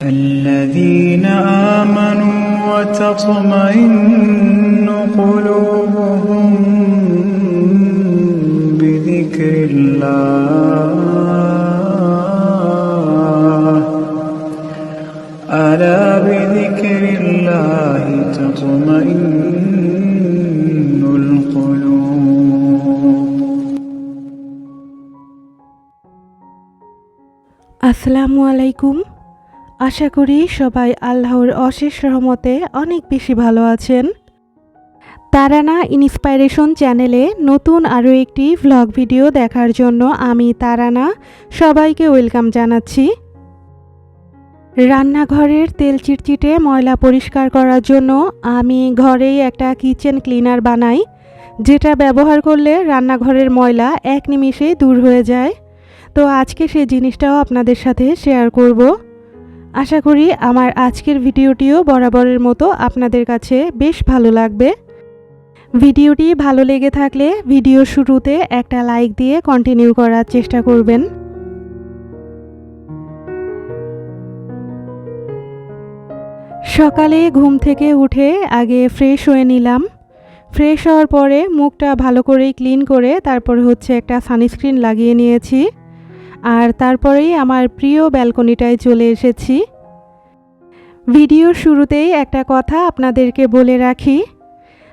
الذين آمنوا وتطمئن قلوبهم بذكر الله ألا بذكر الله تطمئن القلوب আসসালামু আলাইকুম। আশা করি সবাই আল্লাহর অশেষ রহমতে অনেক বেশি ভালো আছেন। তারানা ইন্সপাইরেশন চ্যানেলে নতুন আরও একটি ভ্লগ ভিডিও দেখার জন্য আমি তারানা সবাইকে ওয়েলকাম জানাচ্ছি। রান্নাঘরের তেল চিটচিটে ময়লা পরিষ্কার করার জন্য আমি ঘরেই একটা কিচেন ক্লিনার বানাই, যেটা ব্যবহার করলে রান্নাঘরের ময়লা এক নিমিষেই দূর হয়ে যায়। তো আজকে সেই জিনিসটাও আপনাদের সাথে শেয়ার করব। আশা করি আমার আজকের ভিডিওটিও বরাবরের মতো আপনাদের কাছে বেশ ভালো লাগবে। ভিডিওটি ভালো লেগে থাকলে ভিডিও শুরুতে একটা লাইক দিয়ে কন্টিনিউ করার চেষ্টা করবেন। সকালে ঘুম থেকে উঠে আগে ফ্রেশ হয়ে নিলাম। ফ্রেশ হওয়ার পরে মুখটা ভালো করে ক্লিন করে তারপর হচ্ছে একটা সানস্ক্রিন লাগিয়ে নিয়েছি। আর তারপরেই আমার প্রিয় ব্যালকনিটায় চলে এসেছি। ভিডিওর শুরুতেই একটা কথা আপনাদেরকে বলে রাখি,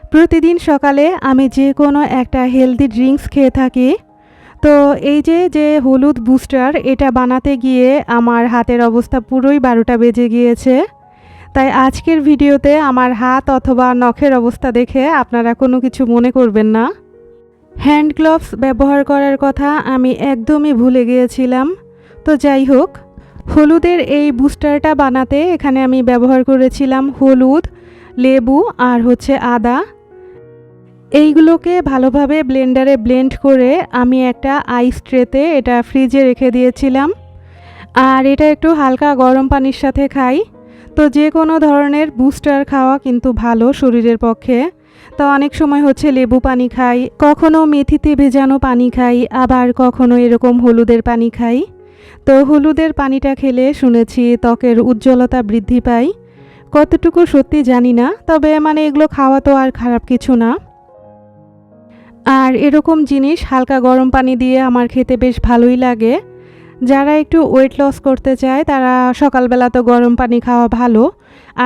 প্রতিদিন সকালে আমি যে কোনো একটা হেলদি ড্রিঙ্কস খেয়ে থাকি। তো এই যে হলুদ বুস্টার, এটা বানাতে গিয়ে আমার হাতের অবস্থা পুরোই 12টা বেজে গিয়েছে। তাই আজকের ভিডিওতে আমার হাত অথবা নখের অবস্থা দেখে আপনারা কোনো কিছু মনে করবেন না। হ্যান্ড গ্লোভস ব্যবহার করার কথা আমি একদমই ভুলে গিয়েছিলাম। তো যাই হোক, হলুদের এই বুস্টারটা বানাতে এখানে আমি ব্যবহার করেছিলাম হলুদ, লেবু আর হচ্ছে আদা। এইগুলোকে ভালোভাবে ব্লেন্ডারে ব্লেন্ড করে আমি একটা আইস ট্রেতে এটা ফ্রিজে রেখে দিয়েছিলাম। আর এটা একটু হালকা গরম পানির সাথে খাই। তো যে কোনো ধরনের বুস্টার খাওয়া কিন্তু ভালো শরীরের পক্ষে। তো অনেক সময় হচ্ছে লেবু পানি খাই, কখনো মেথিতে ভেজানো পানি খাই, আবার কখনো এরকম হলুদের পানি খাই। তো হলুদের পানিটা খেলে শুনেছি ত্বকের উজ্জ্বলতা বৃদ্ধি পায়। কতটুকু সত্যি জানি না, তবে এগুলো খাওয়া তো আর খারাপ কিছু না। আর এরকম জিনিস হালকা গরম পানি দিয়ে আমার খেতে বেশ ভালোই লাগে। যারা একটু ওয়েট লস করতে চায় তারা সকালবেলা তো গরম পানি খাওয়া ভালো,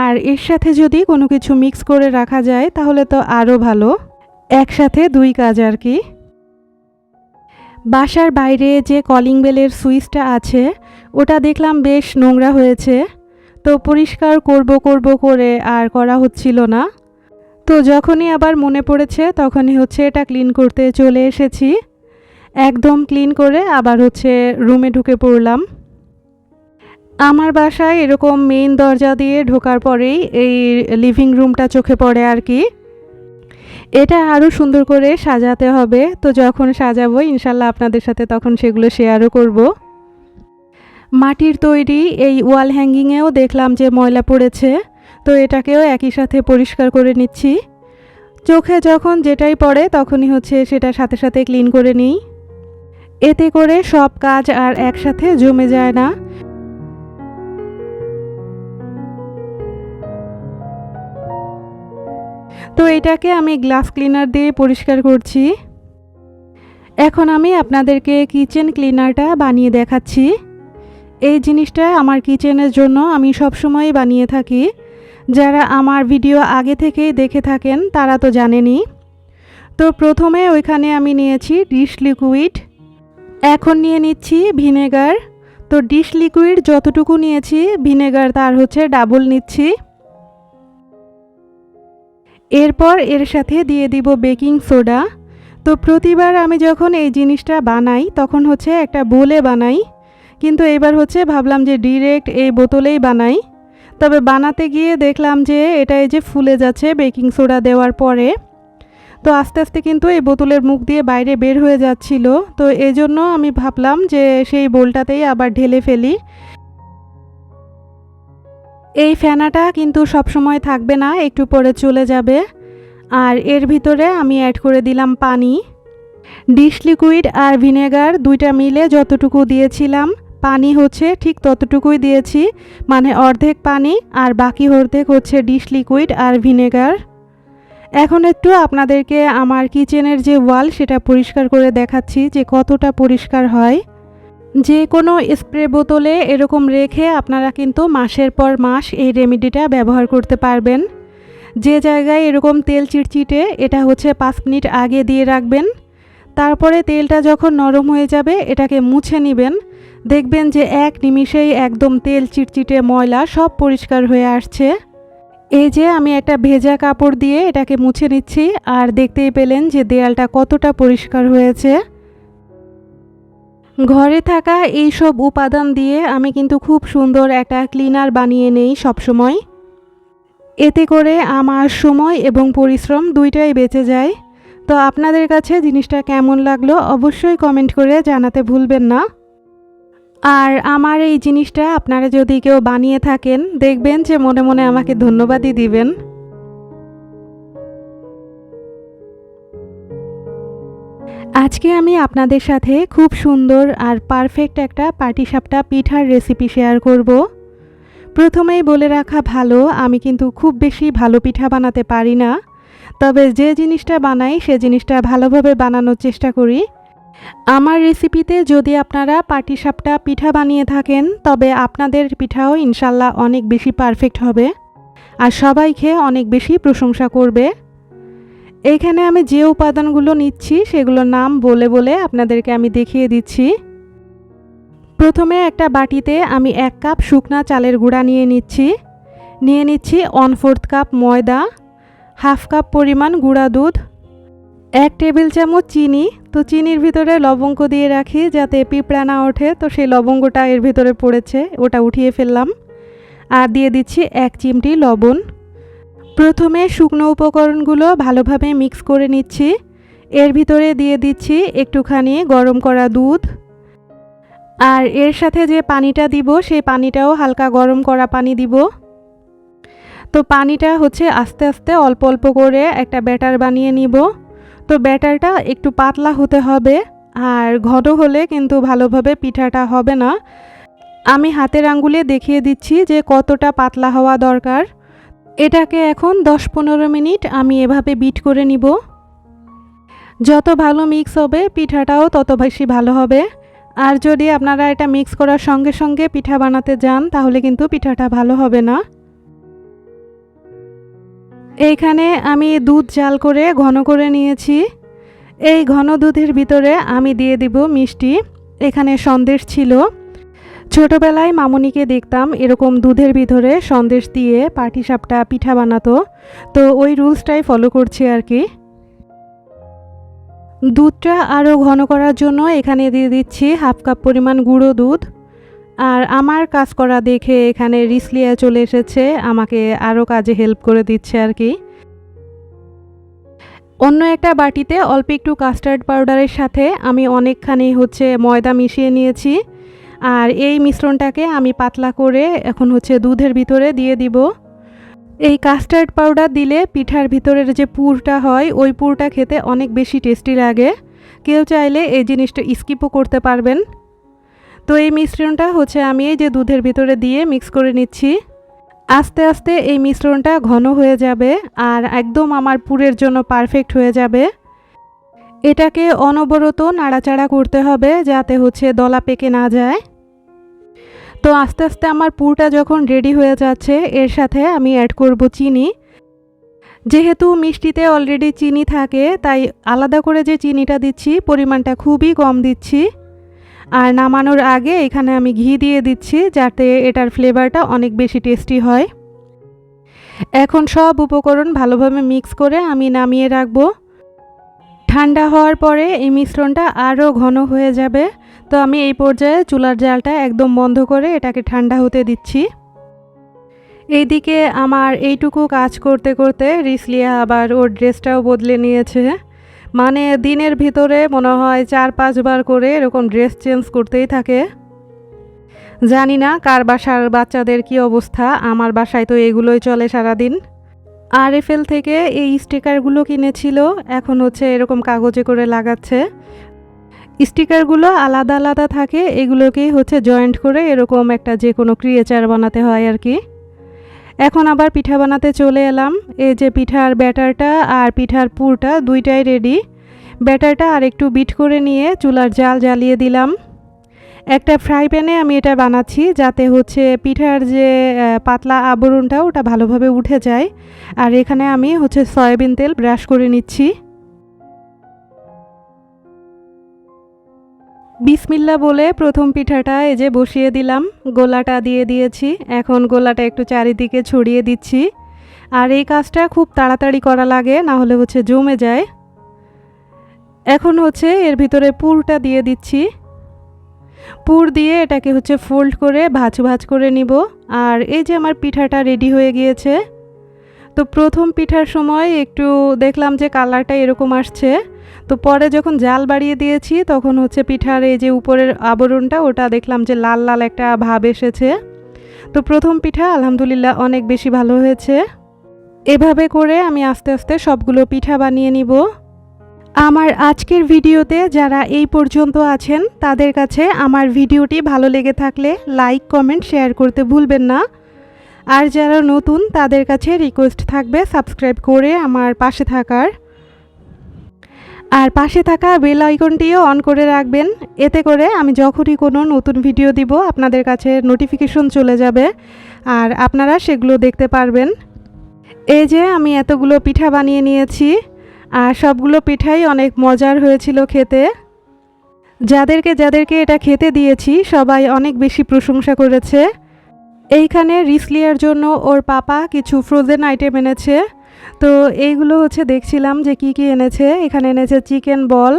আর এর সাথে যদি কোনো কিছু মিক্স করে রাখা যায় তাহলে তো আরও ভালো। একসাথে দুই কাজ আর কি। বাসার বাইরে যে কলিং বেলের সুইচটা আছে ওটা দেখলাম বেশ নোংরা হয়েছে। তো পরিষ্কার করব করে আর করা হচ্ছিল না। তো যখনই আবার মনে পড়েছে তখনই হচ্ছে এটা ক্লিন করতে চলে এসেছি। একদম ক্লিন করে আবার হচ্ছে রুমে ঢুকে পড়লাম। আমার বাসায় এরকম মেইন দরজা দিয়ে ঢোকার পরেই এই লিভিং রুমটা চোখে পড়ে আর কি। এটা আরও সুন্দর করে সাজাতে হবে। তো যখন সাজাবো ইনশাল্লাহ আপনাদের সাথে তখন সেগুলো শেয়ারও করব। মাটির তৈরি এই ওয়াল হ্যাঙ্গিংয়েও দেখলাম যে ময়লা পড়েছে। তো এটাকেও একই সাথে পরিষ্কার করে নিচ্ছি। চোখে যখন যেটাই পড়ে তখনই হচ্ছে সেটা সাথে সাথে ক্লিন করে নিই। এতে করে সব কাজ আর একসাথে জমে যায় না। তো এটাকে আমি গ্লাস ক্লিনার দিয়ে পরিষ্কার করছি। এখন আমি আপনাদেরকে কিচেন ক্লিনারটা বানিয়ে দেখাচ্ছি। এই জিনিসটা আমার কিচেনের জন্য আমি সবসময় বানিয়ে থাকি। যারা আমার ভিডিও আগে থেকেই দেখে থাকেন তারা তো জানেনই। তো প্রথমে ওইখানে আমি নিয়েছি ডিশ লিকুইড, এখন নিয়ে নিচ্ছি ভিনেগার। তো ডিশ লিকুইড যতটুকু নিয়েছি ভিনেগার তার হচ্ছে ডাবল নিচ্ছি। এরপর এর সাথে দিয়ে দিব বেকিং সোডা। তো প্রতিবার আমি যখন এই জিনিসটা বানাই তখন হচ্ছে একটা বোলে বানাই, কিন্তু এবার হচ্ছে ভাবলাম যে ডিরেক্ট এই বোতলেই বানাই। তবে বানাতে গিয়ে দেখলাম যে এটা এই যে ফুলে যাচ্ছে বেকিং সোডা দেওয়ার পরে। তো আস্তে আস্তে কিন্তু এই বোতলের মুখ দিয়ে বাইরে বের হয়ে যাচ্ছিল। তো এজন্য আমি ভাবলাম যে সেই বোলটাতেই আবার ঢেলে ফেলি। এই ফেনাটা কিন্তু সব সময় থাকবে না, একটু পরে চলে যাবে। আর এর ভিতরে আমি অ্যাড করে দিলাম পানি। ডিশ লিকুইড আর ভিনেগার দুইটা মিলে যতটুকু দিয়েছিলাম পানি হচ্ছে ঠিক ততটুকুই দিয়েছি, মানে অর্ধেক পানি আর বাকি অর্ধেক হচ্ছে ডিশ লিকুইড আর ভিনেগার। এখন একটু আপনাদেরকে আমার কিচেনের যে ওয়াল সেটা পরিষ্কার করে দেখাচ্ছি যে কতটা পরিষ্কার হয়। যে কোনো স্প্রে বোতলে এরকম রেখে আপনারা কিন্তু মাসের পর মাস এই রেমেডিটা ব্যবহার করতে পারবেন। যে জায়গায় এরকম তেল চিটচিটে এটা হচ্ছে 5 মিনিট আগে দিয়ে রাখবেন। তারপরে তেলটা যখন নরম হয়ে যাবে এটাকে মুছে নেবেন। দেখবেন যে এক নিমিষেই একদম তেল চিটচিটে ময়লা সব পরিষ্কার হয়ে আসছে। এই যে আমি একটা ভেজা কাপড় দিয়ে এটাকে মুছে নিচ্ছি, আর দেখতেই পেলেন যে দেয়ালটা কতটা পরিষ্কার হয়েছে। ঘরে থাকা এই সব উপাদান দিয়ে আমি কিন্তু খুব সুন্দর একটা ক্লিনার বানিয়ে নেই সবসময়। এতে করে আমার সময় এবং পরিশ্রম দুইটাই বেঁচে যায়। তো আপনাদের কাছে জিনিসটা কেমন লাগলো অবশ্যই কমেন্ট করে জানাতে ভুলবেন না। আর আমার এই জিনিসটা আপনারা যদি কেউ বানিয়ে থাকেন দেখবেন যে মনে মনে আমাকে ধন্যবাদই দিবেন। আজকে আমি আপনাদের সাথে খুব সুন্দর আর পারফেক্ট একটা পাটিসাপটা পিঠার রেসিপি শেয়ার করব। প্রথমেই বলে রাখা ভালো, আমি কিন্তু খুব বেশি ভালো পিঠা বানাতে পারি না, তবে যে জিনিসটা বানাই সে জিনিসটা ভালোভাবে বানানোর চেষ্টা করি। আমার রেসিপিতে যদি আপনারা পাটিসাপটা পিঠা বানিয়ে থাকেন তবে আপনাদের পিঠাও ইনশাল্লাহ অনেক বেশি পারফেক্ট হবে আর সবাই খেয়ে অনেক বেশি প্রশংসা করবে। এখানে আমি যে উপাদানগুলো নিচ্ছি সেগুলোর নাম বলে বলে আপনাদেরকে আমি দেখিয়ে দিচ্ছি। প্রথমে একটা বাটিতে আমি 1 কাপ শুকনা চালের গুঁড়া নিয়ে নিচ্ছি 1/4 কাপ ময়দা, 1/2 কাপ পরিমাণ গুঁড়া দুধ, 1 টেবিল চামচ চিনি। তো চিনির ভিতরে লবঙ্গ দিয়ে রাখি যাতে পিঁপড়া না ওঠে, তো সেই লবঙ্গটা এর ভিতরে পড়েছে, ওটা উঠিয়ে ফেললাম। আর দিয়ে দিচ্ছি 1 চিমটি লবণ। প্রথমে শুকনো উপকরণগুলো ভালোভাবে মিক্স করে নিচ্ছি। এর ভিতরে দিয়ে দিচ্ছি একটুখানি গরম করা দুধ, আর এর সাথে যে পানিটা দিব সেই পানিটাও হালকা গরম করা পানি দিব। তো পানিটা হচ্ছে আস্তে আস্তে অল্প অল্প করে একটা ব্যাটার বানিয়ে নিব। তো ব্যাটারটা একটু পাতলা হতে হবে, আর ঘন হলে কিন্তু ভালোভাবে পিঠাটা হবে না। আমি হাতের আঙ্গুলে দেখিয়ে দিচ্ছি যে কতটা পাতলা হওয়া দরকার। এটাকে এখন 10-15 মিনিট আমি এভাবে বিট করে নিব। যত ভালো মিক্স হবে পিঠাটাও তত বেশি ভালো হবে। আর যদি আপনারা এটা মিক্স করার সঙ্গে সঙ্গে পিঠা বানাতে যান তাহলে কিন্তু পিঠাটা ভালো হবে না। এইখানে আমি দুধ জাল করে ঘন করে নিয়েছি। এই ঘন দুধের ভিতরে আমি দিয়ে দিব মিষ্টি। এখানে সন্দেশ ছিল। ছোটবেলায় মামুনিকে দেখতাম এরকম দুধের ভিতরে সন্দেশ দিয়ে পাটিসাপটা পিঠা বানাতো, তো ওই রুলসটাই ফলো করছি আর কি। দুধটা আরও ঘন করার জন্য এখানে দিয়ে দিচ্ছি 1/2 কাপ পরিমাণ গুঁড়ো দুধ। আর আমার কাজ করা দেখে এখানে রিসলিয়া চলে এসেছে, আমাকে আরও কাজে হেল্প করে দিচ্ছে আর কি। অন্য একটা বাটিতে অল্প একটু কাস্টার্ড পাউডারের সাথে আমি অনেকখানি হচ্ছে ময়দা মিশিয়ে নিয়েছি, আর এই মিশ্রণটাকে আমি পাতলা করে এখন হচ্ছে দুধের ভিতরে দিয়ে দিব। এই কাস্টার্ড পাউডার দিলে পিঠার ভিতরের যে পুরটা হয় ওই পুরটা খেতে অনেক বেশি টেস্টি লাগে। কেউ চাইলে এই জিনিসটা স্কিপও করতে পারবেন। তো এই মিশ্রণটা হচ্ছে আমি এই যে দুধের ভিতরে দিয়ে মিক্স করে নিচ্ছি। আস্তে আস্তে এই মিশ্রণটা ঘন হয়ে যাবে আর একদম আমার পুরের জন্য পারফেক্ট হয়ে যাবে। এটাকে অনবরত নাড়াচাড়া করতে হবে যাতে হচ্ছে দলা পেকে না যায়। তো আস্তে আস্তে আমার পুরটা যখন রেডি হয়ে যাচ্ছে এর সাথে আমি অ্যাড করব চিনি। যেহেতু মিষ্টিতে অলরেডি চিনি থাকে তাই আলাদা করে যে চিনিটা দিচ্ছি পরিমাণটা খুবই কম দিচ্ছি। আর নামানোর আগে এখানে আমি ঘি দিয়ে দিচ্ছি যাতে এটার ফ্লেভারটা অনেক বেশি টেস্টি হয়। এখন সব উপকরণ ভালোভাবে মিক্স করে আমি নামিয়ে রাখবো। ঠান্ডা হওয়ার পরে এই মিশ্রণটা আরও ঘন হয়ে যাবে। তো আমি এই পর্যায়ে চুলার জালটা একদম বন্ধ করে এটাকে ঠান্ডা হতে দিচ্ছি। এইদিকে আমার এইটুকু কাজ করতে করতে রিসলিয়া আবার ওর ড্রেসটাও বদলে নিয়েছে। মানে দিনের ভিতরে মনে হয় 4-5 বার করে এরকম ড্রেস চেঞ্জ করতেই থাকে। জানি না কার বাসার বাচ্চাদের কি অবস্থা, আমার বাসায় তো এগুলোই চলে সারাদিন। আরএফএল থেকে এই স্টিকারগুলো কিনেছিল, এখন হচ্ছে এরকম কাগজে করে লাগাচ্ছে। স্টিকারগুলো আলাদা আলাদা থাকে, এগুলোকেই হচ্ছে জয়েন্ট করে এরকম একটা যে কোনো ক্রিয়েচার বানাতে হয় আর কি। এখন আবার পিঠা বানাতে চলে এলাম। এই যে পিঠার ব্যাটারটা আর পিঠার পুরটা দুইটাই রেডি। ব্যাটারটা আর একটু বিট করে নিয়ে চুলার জাল জ্বালিয়ে দিলাম। একটা ফ্রাই প্যানে আমি এটা বানাচ্ছি যাতে হচ্ছে পিঠার যে পাতলা আবরণটা ওটা ভালোভাবে উঠে যায়। আর এখানে আমি হচ্ছে সয়াবিন তেল ব্রাশ করে নিচ্ছি। বিসমিল্লাহ বলে প্রথম পিঠাটা এই যে বসিয়ে দিলাম, গোলাটা দিয়ে দিয়েছি। এখন গোলাটা একটু চারিদিকে ছড়িয়ে দিচ্ছি। আর এই কাজটা খুব তাড়াতাড়ি করা লাগে, না হলে হচ্ছে জমে যায়। এখন হচ্ছে এর ভিতরে পুরটা দিয়ে দিচ্ছি। পুর দিয়ে এটাকে হচ্ছে ফোল্ড করে ভাঁজ ভাঁজ করে নিব। আর এই যে আমার পিঠাটা রেডি হয়ে গিয়েছে। তো প্রথম পিঠার সময় একটু দেখলাম যে কালারটা এরকম আসছে, তো পরে যখন জাল বাড়িয়ে দিয়েছি তখন হচ্ছে পিঠার এই যে উপরের আবরণটা ওটা দেখলাম যে লাল লাল একটা ভাব এসেছে। তো প্রথম পিঠা আলহামদুলিল্লাহ অনেক বেশি ভালো হয়েছে। এভাবে করে আমি আস্তে আস্তে সবগুলো পিঠা বানিয়ে নিব। আমার আজকের ভিডিওতে যারা এই পর্যন্ত আছেন তাদের কাছে আমার ভিডিওটি ভালো লেগে থাকলে লাইক কমেন্ট শেয়ার করতে ভুলবেন না। আর যারা নতুন তাদের কাছে রিকোয়েস্ট থাকবে সাবস্ক্রাইব করে আমার পাশে থাকার। আর পাশে থাকা বেল আইকনটিও অন করে রাখবেন, এতে করে আমি যখনই কোনো নতুন ভিডিও দিব আপনাদের কাছে নোটিফিকেশন চলে যাবে আর আপনারা সেগুলো দেখতে পারবেন। এই যে আমি এতগুলো পিঠা বানিয়ে নিয়েছি আর সবগুলো পিঠাই অনেক মজার হয়েছিল খেতে। যাদেরকে এটা খেতে দিয়েছি সবাই অনেক বেশি প্রশংসা করেছে। এইখানে রিসলিয়ার জন্য ওর পাপা কিছু ফ্রোজেন আইটেম এনেছে। তো এইগুলো হচ্ছে দেখছিলাম যে কি কি এনেছে। এখানে এনেছে চিকেন বল,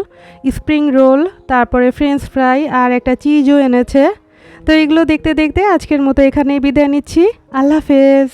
স্প্রিং রোল, তারপরে ফ্রেঞ্চ ফ্রাই আর একটা চিজও এনেছে। তো এগুলো দেখতে দেখতে আজকের মতো এখানেই বিদায় নিচ্ছি। আল্লাহ হাফেজ।